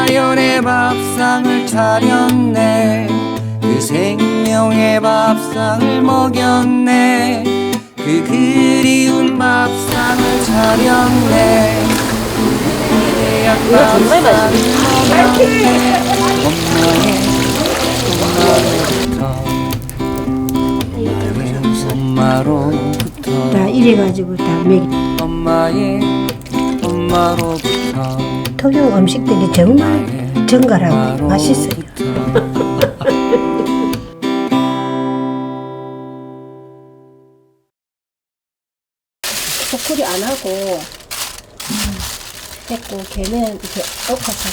자연의 밥상을 차렸네. 그 생명의 밥상을 먹였네. 그 그리운 밥상을 차렸네. 그대야 밥상을 먹였네. 엄마로부터 다 이래가지고 다 먹이. 엄마로부터 토종 음식들이 정말 정갈하고 맛있어요. 소쿠리 안 하고 했고 걔는 이렇게 엎어서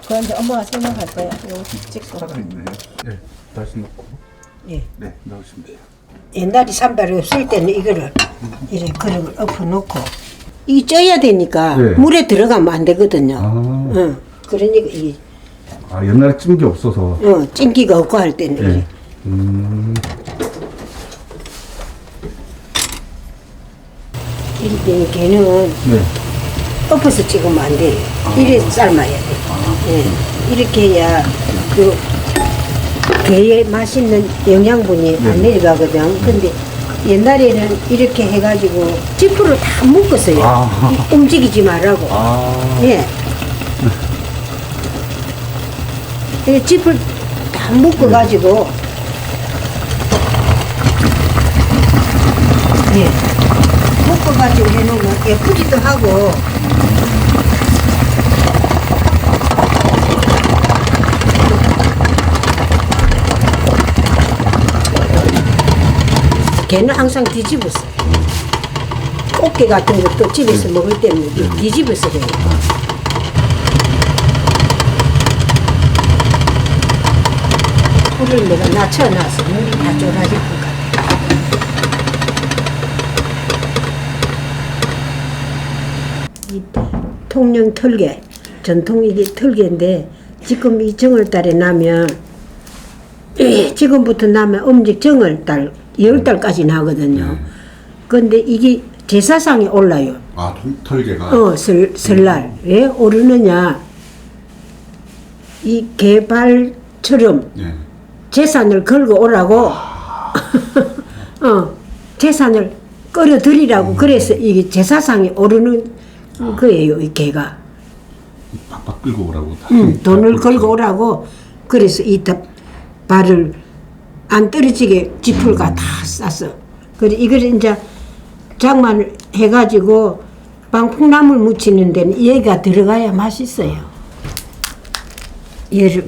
그건 이제 엄마가 생각할 거야. 이거 찍고. 하나 있네요. 네, 다시 넣고. 예. 네, 넣으시면 돼요. 옛날에 산발이 없을 때는 이거를 이렇게 그릇을 엎어놓고 이게 쪄야 되니까 네. 물에 들어가면 안 되거든요. 아. 그러니까 이게 아, 옛날에 찜 게 없어서. 찜기가 없고 할 때는 네. 이렇게 걔는 네. 엎어서 찍으면 안 돼요. 이래 삶아야 돼. 예. 이렇게 해야 그 게의 맛있는 영양분이 안 내려가거든. 근데 옛날에는 이렇게 해가지고 지프로 다 묶었어요. 움직이지 말라고. 예. 이렇게 지프를 다 묶어가지고 예. 묶어가지고 해놓으면 예쁘기도 하고 걔는 항상 뒤집었어. 꽃게 같은 것도 집에서 먹을 때는 뒤집어서 해요. 불을 내가 낮춰놔서 물이 다 졸아질 것 같아. 이 통영 털개, 전통 이게 털개인데 지금 이 정월달에 나면 지금부터 나면 음직 정월달 10달까지 나거든요. 근데 이게 제사상에 올라요. 아, 털개가? 설날. 왜 오르느냐. 이 개발처럼 네. 재산을 걸고 오라고, 재산을 끌어들이라고 그래서 이게 제사상에 오르는 거예요, 이 개가. 박박 끌고 오라고. 돈을 걸고 오라고 그래서 이 발을 안 떨어지게 지풀가 다 쌌어. 그래 이걸 이제 장만을 해가지고 방풍나물 무치는 데는 얘가 들어가야 맛있어요. 얘를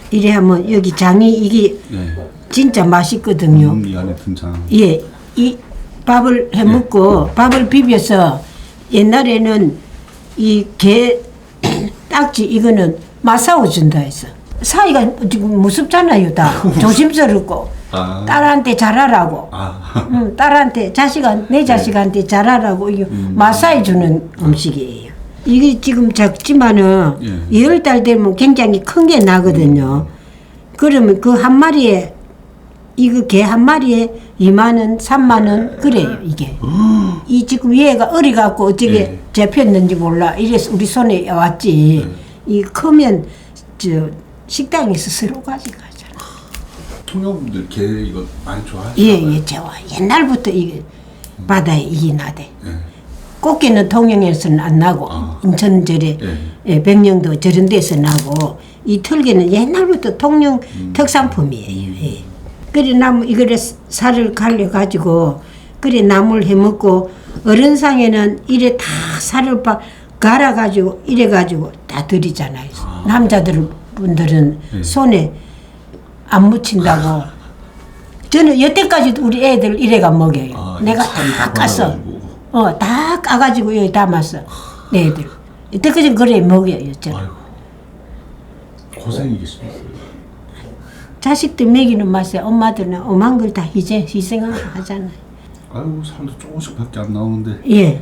이래 하면 여기 장이 이게 네. 진짜 맛있거든요. 이 안에 든 장. 예, 이 밥을 해 먹고 밥을 비벼서 옛날에는 이 게 딱지 이거는 마사오 준다 해서 사이가 지금 무섭잖아요 다 조심스럽고 딸한테 잘하라고 딸한테 내 자식한테 잘하라고 이게 마사해 주는 음식이에요. 이게 지금 작지만은 10달 되면 굉장히 큰 게 나거든요. 그러면 그 한 마리에 이거 개 한 마리에 2만 원, 3만 원 그래요 이게. 이 지금 얘가 어리갖고 어떻게 잡혔는지 몰라. 이래서 우리 손에 왔지. 이 크면 저 식당에서 서로 가져가잖아. 통영분들 게 이거 많이 좋아하시나요? 예, 좋아. 옛날부터 이게 바다에 이게 나대. 꽃게는 통영에서는 안 나고 인천절에 백령도 저런 데서 나고 이 털개는 옛날부터 통영 특산품이에요. 예. 그래 나무 이거를 살을 갈려 가지고 그래 나물 해 먹고 어른상에는 이래 다 살을 갈아 가지고 이래 가지고 다 드리잖아요. 남자들 분들은 손에 안 묻힌다고. 저는 여태까지도 우리 애들 이래가 먹여요. 내가 다 깠어. 다 까가지고 여기 담았어. 내 애들. 여태까지 그래 먹여요. 저는. 고생이겠습니다. 자식들 먹이는 맛에 엄마들은 엄한 걸 다 희생하잖아요. 아이고, 살도 조금씩밖에 안 나오는데. 예.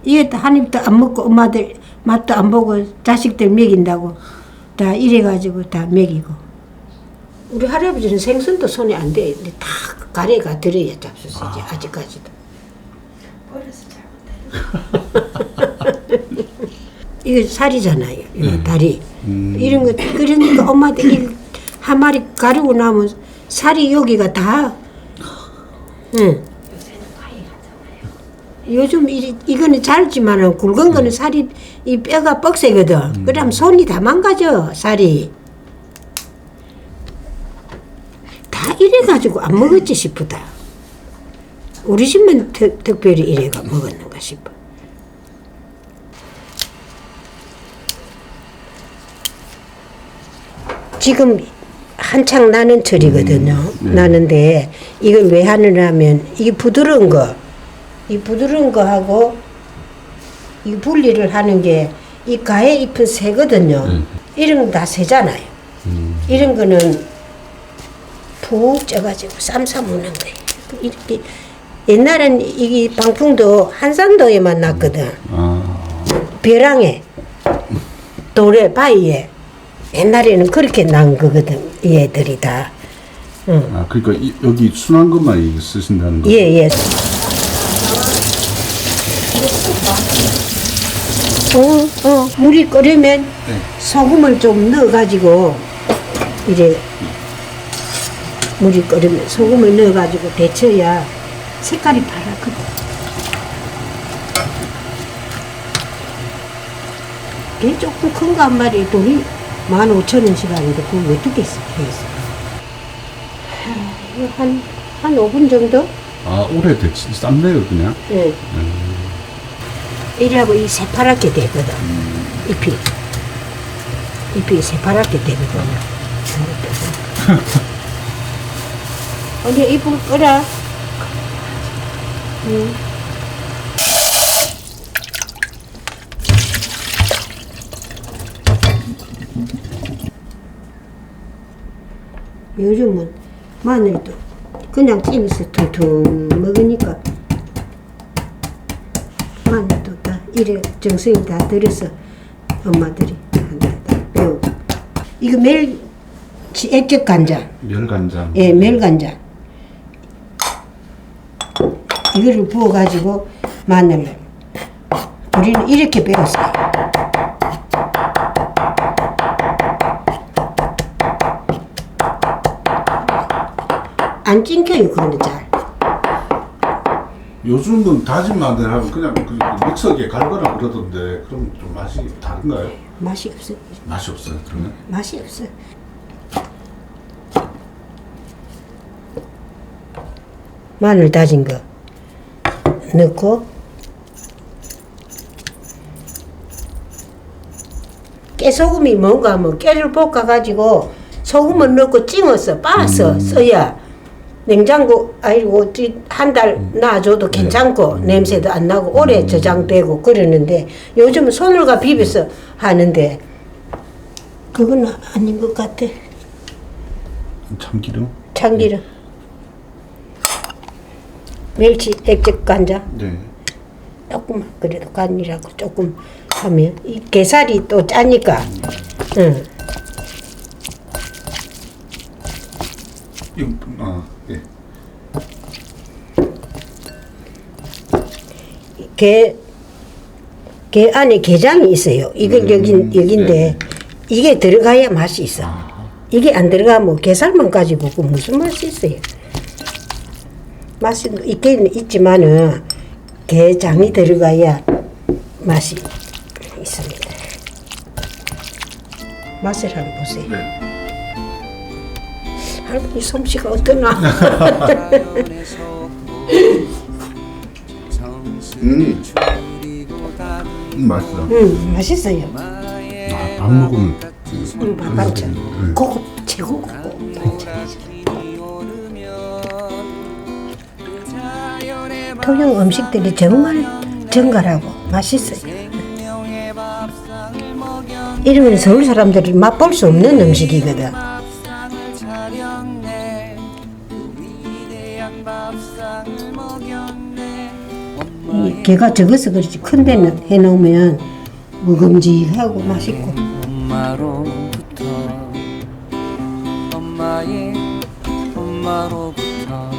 이게 한 입도 안 먹고 엄마들 맛도 안 보고 자식들 먹인다고 다 이래가지고 다 먹이고. 우리 할아버지는 생선도 손에 안 대. 다 가래가 들어야 잡수시지 아직까지도. 어려서 잘못해. 이거 살이잖아요. 이거 다리. 이런 거 그러니까 엄마들 한 마리 가르고 나면 살이 여기가 다. 응. 요즘 이거는 짧지만은 굵은 거는 살이 이 뼈가 뻑세거든. 그럼 손이 다 망가져 살이. 다 이래가지고 안 먹었지 싶다. 우리 집만 특별히 이래가 먹었는가 싶어. 지금 한창 나는 철이거든요. 나는데 이걸 왜 하느냐면 이게 부드러운 거, 이 부드러운 거하고 이 분리를 하는 게 이 가에 잎은 새거든요. 이런 건 다 새잖아요. 이런 거는 푹 쪄가지고 쌈싸 먹는 거예요. 이렇게 옛날엔 이 방풍도 한산도에만 났거든. 벼랑에 돌에 바위에 옛날에는 그렇게 난 거거든. 이 애들이 다. 아 그러니까 여기 순한 것만 쓰신다는 거. 예. 물이 끓으면 소금을 좀 넣어가지고 이제 물이 끓으면 소금을 넣어가지고 데쳐야 색깔이 파랗거든. 걔 조금 큰 거 한 마리 돈이 15,000원씩 하는데 그걸 어떻게 했어? 한 5분 정도? 아 오래됐지 쌈내요 그냥. 예. 이래하고 이 새파랗게 되거든. 잎이 새파랗게 되거든. 언니 잎을 끓여. 요즘은 마늘도 그냥 찜해서 퉁퉁 먹으니까 마늘도 다 이래 정성이 다 들어서 엄마들이 다 배우고. 이거 액젓 간장. 멸간장. 예, 멸간장. 이거를 부어가지고 마늘을. 우리는 이렇게 배웠어요. 안 찡겨요, 그거는 잘. 요즘은 다진 마늘 하면 그냥 그 믹서기에 갈거나 그러던데 그럼 좀 맛이 다른가요? 맛이 없어요. 맛이 없어요 그러면? 맛이 없어요. 마늘 다진 거 넣고 깨소금이 뭔가 하면 깨를 볶아가지고 소금을 넣고 찡어서 빻아서 써야 냉장고 아이고 한 달 놔줘도 괜찮고 냄새도 안 나고 오래 저장되고 그러는데 요즘은 손을가 비벼서 하는데 그건 아닌 것 같아. 참기름? 참기름. 멸치 액젓 간장. 네. 조금만 그래도 간이라고 조금 하면 이 게살이 또 짜니까. 응. 이거 예. 게 안에 게장이 있어요. 이걸 여긴데 네. 이게 들어가야 맛이 있어. 이게 안 들어가면 게살만 가지고 그 무슨 맛이 있어요. 맛이 있긴 있지만은 게장이 들어가야 맛이 있습니다. 맛을 한번 보세요. 네. 할머니 솜씨가 어떠나? 맛있어. 맛있어요. 밥 먹으면 밥반찬. 그거 최고고. 토종 음식들이 정말 정갈하고 맛있어요. 이러면 서울 사람들이 맛볼 수 없는 음식이거든. 이 게가 적어서 그렇지 큰 데는 해놓으면 먹음직하고 맛있고. 엄마로부터 엄마의 엄마로부터